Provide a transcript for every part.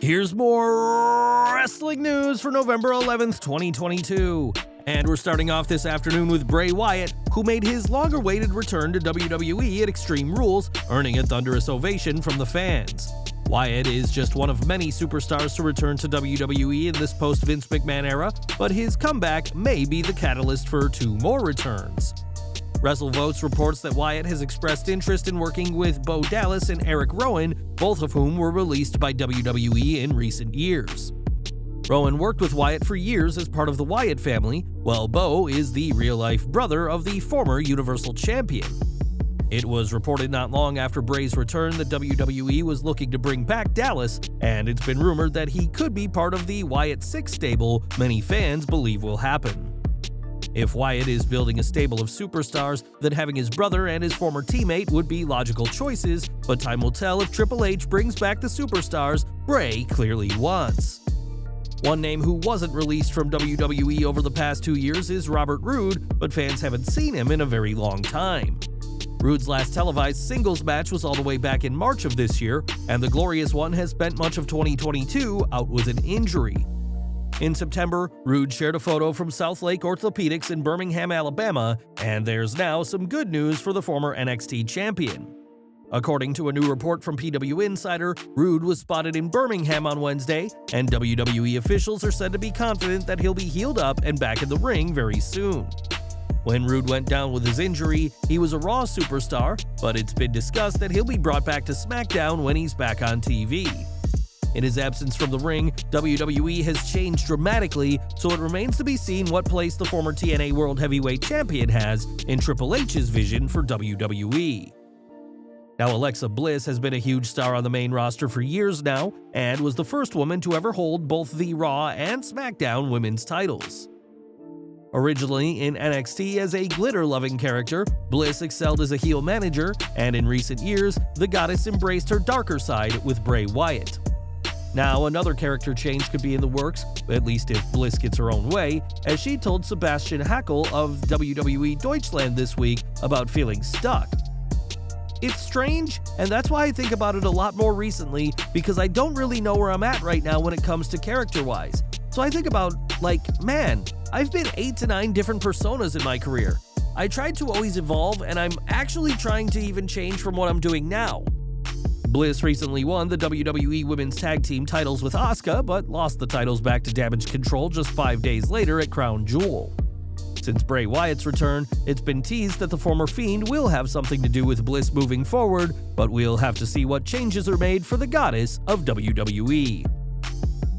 Here's more wrestling news for November 11th, 2022. And we're starting off this afternoon with Bray Wyatt, who made his long-awaited return to WWE at Extreme Rules, earning a thunderous ovation from the fans. Wyatt is just one of many superstars to return to WWE in this post-Vince McMahon era, but his comeback may be the catalyst for 2 more returns. WrestleVotes reports that Wyatt has expressed interest in working with Bo Dallas and Eric Rowan, both of whom were released by WWE in recent years. Rowan worked with Wyatt for years as part of the Wyatt family, while Bo is the real-life brother of the former Universal Champion. It was reported not long after Bray's return that WWE was looking to bring back Dallas, and it's been rumored that he could be part of the Wyatt 6 stable many fans believe will happen. If Wyatt is building a stable of superstars, then having his brother and his former teammate would be logical choices, but time will tell if Triple H brings back the superstars Bray clearly wants. One name who wasn't released from WWE over the past 2 years is Robert Roode, but fans haven't seen him in a very long time. Roode's last televised singles match was all the way back in March of this year, and the Glorious One has spent much of 2022 out with an injury. In September, Roode shared a photo from South Lake Orthopedics in Birmingham, Alabama, and there's now some good news for the former NXT champion. According to a new report from PW Insider, Roode was spotted in Birmingham on Wednesday, and WWE officials are said to be confident that he'll be healed up and back in the ring very soon. When Roode went down with his injury, he was a Raw superstar, but it's been discussed that he'll be brought back to SmackDown when he's back on TV. In his absence from the ring, WWE has changed dramatically, so it remains to be seen what place the former TNA World Heavyweight Champion has in Triple H's vision for WWE. Now, Alexa Bliss has been a huge star on the main roster for years now, and was the first woman to ever hold both the Raw and SmackDown women's titles. Originally in NXT as a glitter-loving character, Bliss excelled as a heel manager, and in recent years, the goddess embraced her darker side with Bray Wyatt. Now, another character change could be in the works, at least if Bliss gets her own way, as she told Sebastian Hackel of WWE Deutschland this week about feeling stuck. It's strange, and that's why I think about it a lot more recently, because I don't really know where I'm at right now when it comes to character-wise. So I think about, man, I've been 8 to 9 different personas in my career. I tried to always evolve, and I'm actually trying to even change from what I'm doing now. Bliss recently won the WWE Women's Tag Team titles with Asuka, but lost the titles back to Damage Control just 5 days later at Crown Jewel. Since Bray Wyatt's return, it's been teased that the former Fiend will have something to do with Bliss moving forward, but we'll have to see what changes are made for the goddess of WWE.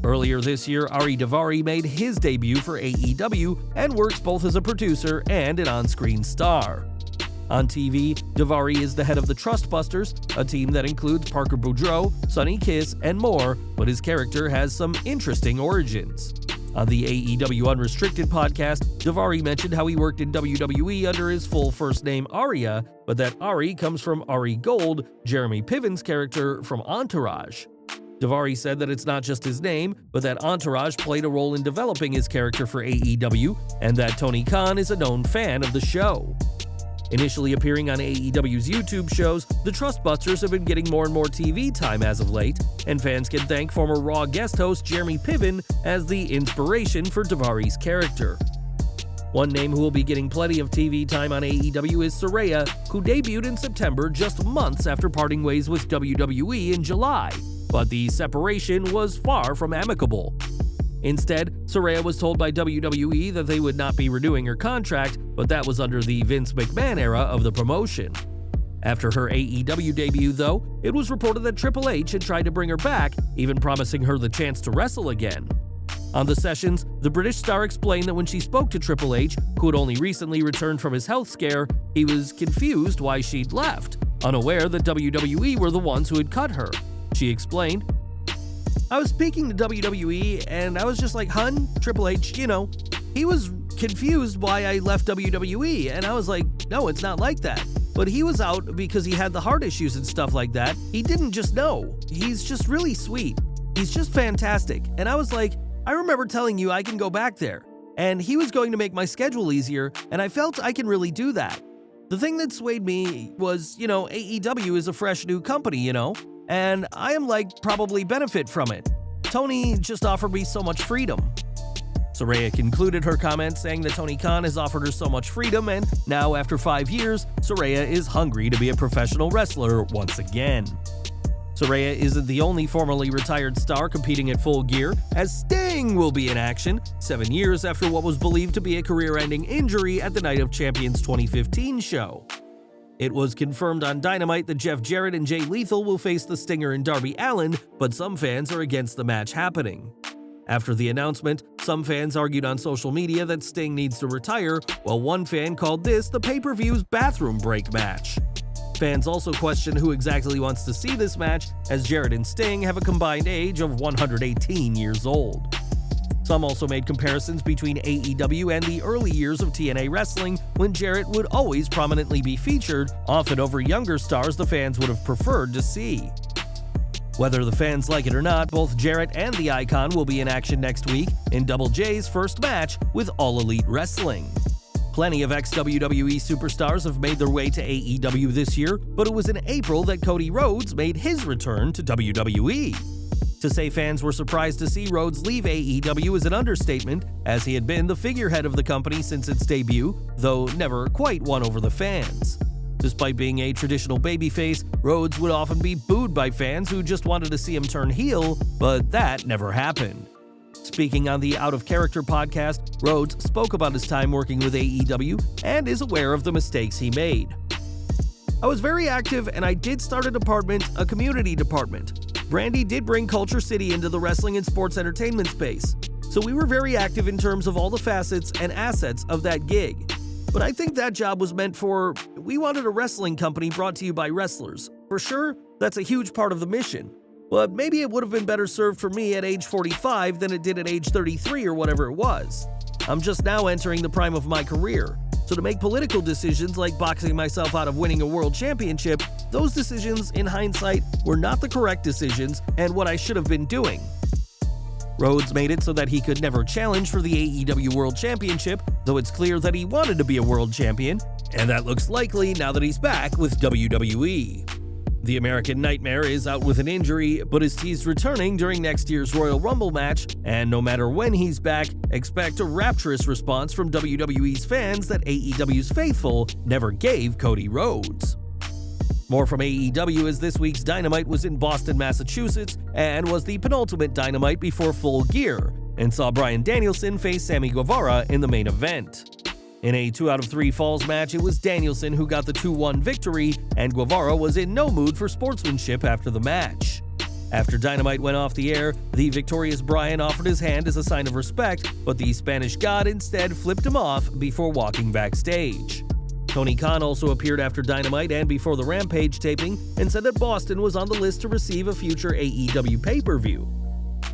Earlier this year, Daivari made his debut for AEW and works both as a producer and an on-screen star. On TV, Daivari is the head of the Trustbusters, a team that includes Parker Boudreaux, Sonny Kiss, and more, but his character has some interesting origins. On the AEW Unrestricted podcast, Daivari mentioned how he worked in WWE under his full first name Ariya, but that Ari comes from Ari Gold, Jeremy Piven's character from Entourage. Daivari said that it's not just his name, but that Entourage played a role in developing his character for AEW, and that Tony Khan is a known fan of the show. Initially appearing on AEW's YouTube shows, the Trustbusters have been getting more and more TV time as of late, and fans can thank former Raw guest host Jeremy Piven as the inspiration for Daivari's character. One name who will be getting plenty of TV time on AEW is Saraya, who debuted in September just months after parting ways with WWE in July, but the separation was far from amicable. Instead, Saraya was told by WWE that they would not be renewing her contract, but that was under the Vince McMahon era of the promotion. After her AEW debut, though, it was reported that Triple H had tried to bring her back, even promising her the chance to wrestle again. On the sessions, the British star explained that when she spoke to Triple H, who had only recently returned from his health scare, he was confused why she'd left, unaware that WWE were the ones who had cut her. She explained, "I was speaking to WWE, and I was just like, hun, Triple H, he was confused why I left WWE, and I was like, no, it's not like that. But he was out because he had the heart issues and stuff like that. He didn't just know. He's just really sweet. He's just fantastic." And I was like, I remember telling you I can go back there. And he was going to make my schedule easier, and I felt I can really do that. The thing that swayed me was, AEW is a fresh new company, and I am probably benefit from it. Tony just offered me so much freedom." Saraya concluded her comments saying that Tony Khan has offered her so much freedom, and now after 5 years, Saraya is hungry to be a professional wrestler once again. Saraya isn't the only formerly retired star competing at Full Gear, as Sting will be in action 7 years after what was believed to be a career-ending injury at the Night of Champions 2015 show. It was confirmed on Dynamite that Jeff Jarrett and Jay Lethal will face the Stinger and Darby Allin, but some fans are against the match happening. After the announcement, some fans argued on social media that Sting needs to retire, while one fan called this the pay-per-view's bathroom break match. Fans also question who exactly wants to see this match, as Jarrett and Sting have a combined age of 118 years old. Some also made comparisons between AEW and the early years of TNA wrestling, when Jarrett would always prominently be featured, often over younger stars the fans would have preferred to see. Whether the fans like it or not, both Jarrett and the Icon will be in action next week in Double J's first match with All Elite Wrestling. Plenty of ex-WWE superstars have made their way to AEW this year, but it was in April that Cody Rhodes made his return to WWE. To say fans were surprised to see Rhodes leave AEW is an understatement, as he had been the figurehead of the company since its debut, though never quite won over the fans. Despite being a traditional babyface, Rhodes would often be booed by fans who just wanted to see him turn heel, but that never happened. Speaking on the Out of Character podcast, Rhodes spoke about his time working with AEW and is aware of the mistakes he made. "I was very active and I did start a community department. Brandy did bring Culture City into the wrestling and sports entertainment space, so we were very active in terms of all the facets and assets of that gig. But I think that job was meant for, we wanted a wrestling company brought to you by wrestlers. For sure, that's a huge part of the mission. But maybe it would have been better served for me at age 45 than it did at age 33 or whatever it was. I'm just now entering the prime of my career. So to make political decisions like boxing myself out of winning a world championship, those decisions, in hindsight, were not the correct decisions and what I should have been doing." Rhodes made it so that he could never challenge for the AEW World Championship, though it's clear that he wanted to be a world champion, and that looks likely now that he's back with WWE. The American Nightmare is out with an injury, but is teased returning during next year's Royal Rumble match, and no matter when he's back, expect a rapturous response from WWE's fans that AEW's faithful never gave Cody Rhodes. More from AEW, as this week's Dynamite was in Boston, Massachusetts, and was the penultimate Dynamite before Full Gear, and saw Bryan Danielson face Sammy Guevara in the main event. In a 2 out of 3 falls match, it was Danielson who got the 2-1 victory, and Guevara was in no mood for sportsmanship after the match. After Dynamite went off the air, the victorious Bryan offered his hand as a sign of respect, but the Spanish God instead flipped him off before walking backstage. Tony Khan also appeared after Dynamite and before the Rampage taping and said that Boston was on the list to receive a future AEW pay-per-view.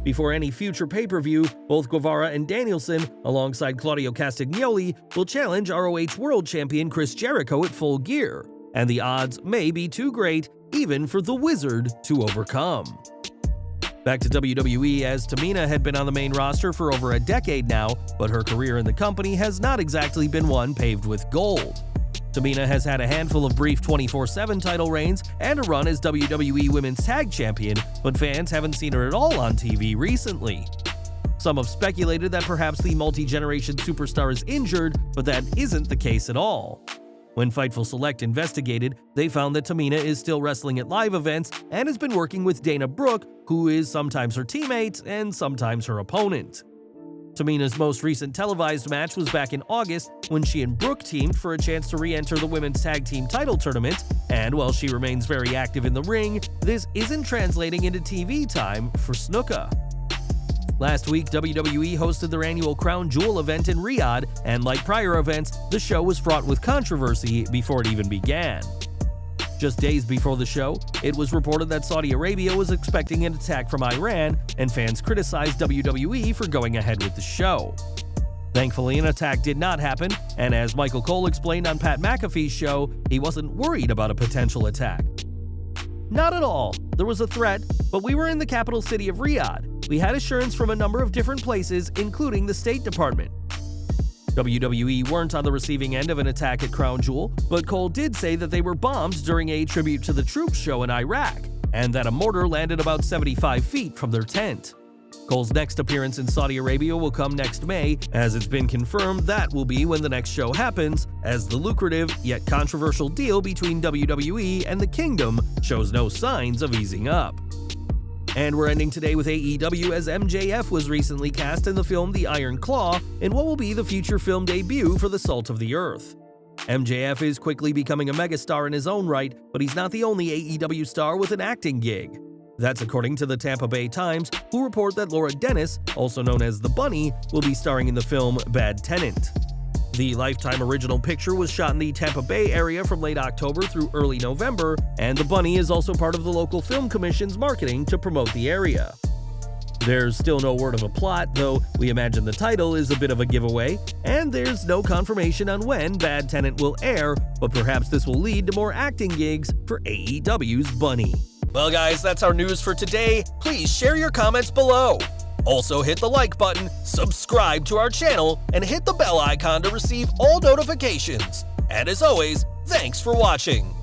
Before any future pay-per-view, both Guevara and Danielson, alongside Claudio Castagnoli, will challenge ROH World Champion Chris Jericho at Full Gear, and the odds may be too great even for the Wizard to overcome. Back to WWE, as Tamina had been on the main roster for over a decade now, but her career in the company has not exactly been one paved with gold. Tamina has had a handful of brief 24/7 title reigns and a run as WWE Women's Tag Champion, but fans haven't seen her at all on TV recently. Some have speculated that perhaps the multi-generation superstar is injured, but that isn't the case at all. When Fightful Select investigated, they found that Tamina is still wrestling at live events and has been working with Dana Brooke, who is sometimes her teammate and sometimes her opponent. Tamina's most recent televised match was back in August when she and Brooke teamed for a chance to re-enter the women's tag team title tournament, and while she remains very active in the ring, this isn't translating into TV time for Snuka. Last week, WWE hosted their annual Crown Jewel event in Riyadh, and like prior events, the show was fraught with controversy before it even began. Just days before the show, it was reported that Saudi Arabia was expecting an attack from Iran, and fans criticized WWE for going ahead with the show. Thankfully, an attack did not happen, and as Michael Cole explained on Pat McAfee's show, he wasn't worried about a potential attack. Not at all. There was a threat, but we were in the capital city of Riyadh. We had assurance from a number of different places, including the State Department. WWE weren't on the receiving end of an attack at Crown Jewel, but Cole did say that they were bombed during a tribute to the troops show in Iraq, and that a mortar landed about 75 feet from their tent. Cole's next appearance in Saudi Arabia will come next May, as it's been confirmed that will be when the next show happens, as the lucrative yet controversial deal between WWE and the Kingdom shows no signs of easing up. And we're ending today with AEW, as MJF was recently cast in the film The Iron Claw in what will be the future film debut for the Salt of the Earth. MJF is quickly becoming a megastar in his own right, but he's not the only AEW star with an acting gig. That's according to the Tampa Bay Times, who report that Laura Dennis, also known as The Bunny, will be starring in the film Bad Tenant. The Lifetime original picture was shot in the Tampa Bay area from late October through early November, and The Bunny is also part of the local film commission's marketing to promote the area. There's still no word of a plot, though we imagine the title is a bit of a giveaway, and there's no confirmation on when Bad Tenant will air, but perhaps this will lead to more acting gigs for AEW's Bunny. Well guys, that's our news for today. Please share your comments below. Also hit the like button, subscribe to our channel, and hit the bell icon to receive all notifications. And as always, thanks for watching.